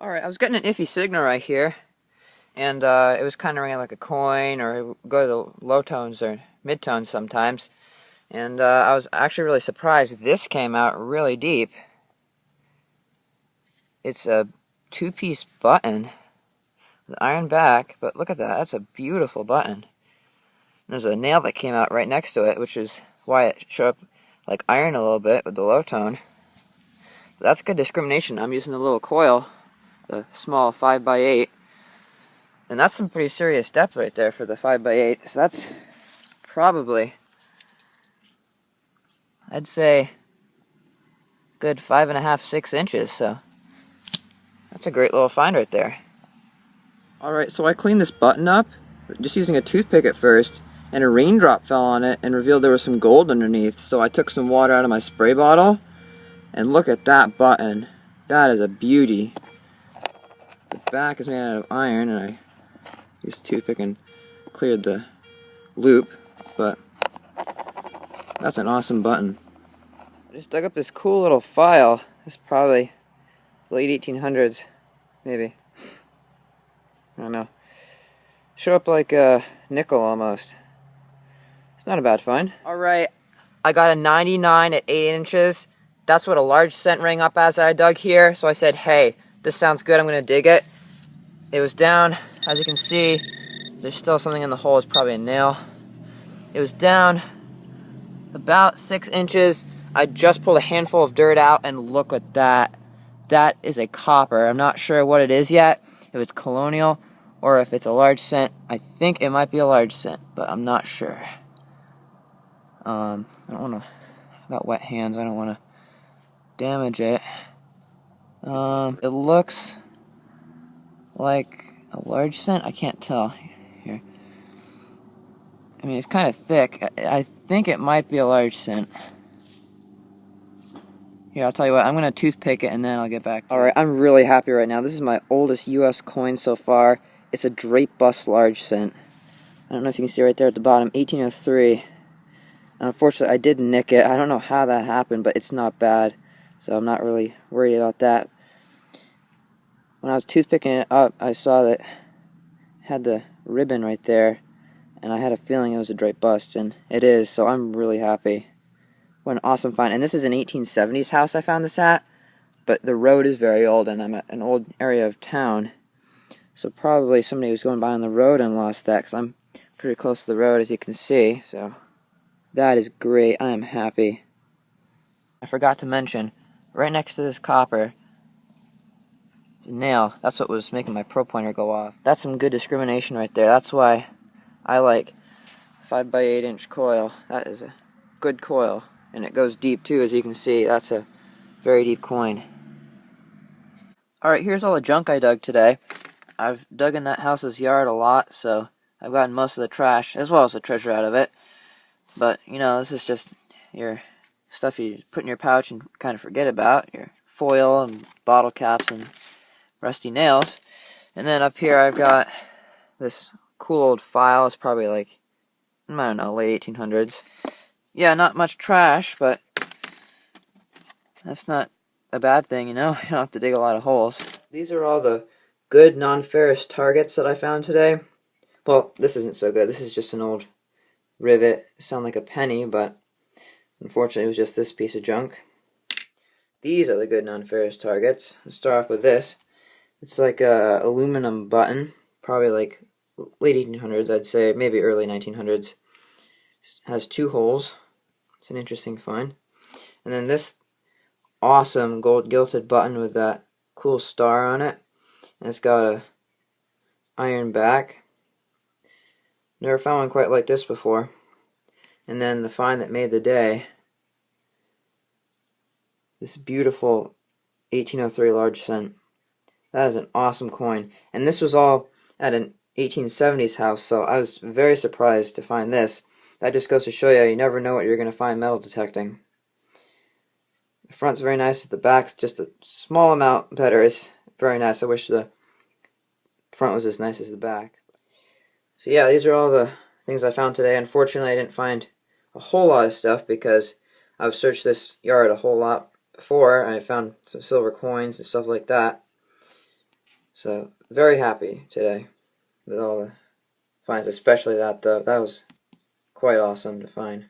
Alright, I was getting an iffy signal right here, and it was kind of ringing like a coin, or it would go to the low tones or mid tones sometimes. And I was actually really surprised. This came out really deep. It's a two-piece button with iron back, but look at that. That's a beautiful button. There's a nail that came out right next to it, which is why it showed up like iron a little bit with the low tone. But that's good discrimination. I'm using a little coil, a small 5x8. And that's some pretty serious depth right there for the 5x8. So that's probably, I'd say, good 5.5, 6 inches. So that's a great little find right there. Alright, so I cleaned this button up just using a toothpick at first, and a raindrop fell on it and revealed there was some gold underneath. So I took some water out of my spray bottle, and look at that button. That is a beauty. The back is made out of iron, and I used a toothpick and cleared the loop, but that's an awesome button. I just dug up this cool little file. It's probably late 1800s, maybe. I don't know. Show up like a nickel almost. It's not a bad find. Alright, I got a 99 at 8 inches. That's what a large cent rang up as that I dug here. So I said, hey, this sounds good, I'm going to dig it. It was down, as you can see, there's still something in the hole. It's probably a nail. It was down about 6 inches. I just pulled a handful of dirt out, and look at that. That is a copper. I'm not sure what it is yet, if it's colonial or if it's a large cent. I think it might be a large cent, but I'm not sure. I don't want to, got wet hands, I don't want to damage it. It looks like a large cent. I can't tell here. I mean, it's kind of thick. I think it might be a large cent. Here, I'll tell you what, I'm going to toothpick it and then I'll get back to it. Alright, I'm really happy right now. This is my oldest U.S. coin so far. It's a drape bust large cent. I don't know if you can see right there at the bottom, 1803. And unfortunately, I did nick it. I don't know how that happened, but it's not bad. So I'm not really worried about that. When I was toothpicking it up, I saw that it had the ribbon right there, and I had a feeling it was a drape bust, and it is, so I'm really happy. What an awesome find. And this is an 1870s house I found this at, but the road is very old, and I'm at an old area of town, so probably somebody was going by on the road and lost that, because I'm pretty close to the road, as you can see, so that is great. I am happy. I forgot to mention, right next to this copper, nail, that's what was making my pro pointer go off. That's some good discrimination right there. That's why I like 5x8 inch coil. That is a good coil, and it goes deep too, as you can see. That's a very deep coin. Alright, here's all the junk I dug today. I've dug in that house's yard a lot, so I've gotten most of the trash as well as the treasure out of it. But, you know, this is just your stuff you put in your pouch and kind of forget about. Your foil and bottle caps and rusty nails. And then up here I've got this cool old file. It's probably like, I don't know, late 1800s. Yeah, not much trash, but that's not a bad thing, you know? You don't have to dig a lot of holes. These are all the good non-ferrous targets that I found today. Well, this isn't so good. This is just an old rivet. It sounds like a penny, but unfortunately it was just this piece of junk. These are the good non-ferrous targets. Let's start off with this. It's like a aluminum button, probably like late 1800s, I'd say, maybe early 1900s. It has 2 holes. It's an interesting find. And then this awesome gold gilded button with that cool star on it. And it's got a iron back. Never found one quite like this before. And then the find that made the day. This beautiful 1803 large cent. That is an awesome coin. And this was all at an 1870s house, so I was very surprised to find this. That just goes to show you never know what you're going to find metal detecting. The front's very nice, the back's just a small amount better. It's very nice. I wish the front was as nice as the back. So yeah, these are all the things I found today. Unfortunately, I didn't find a whole lot of stuff because I've searched this yard a whole lot before, and I found some silver coins and stuff like that. So, very happy today with all the finds, especially that though. That was quite awesome to find.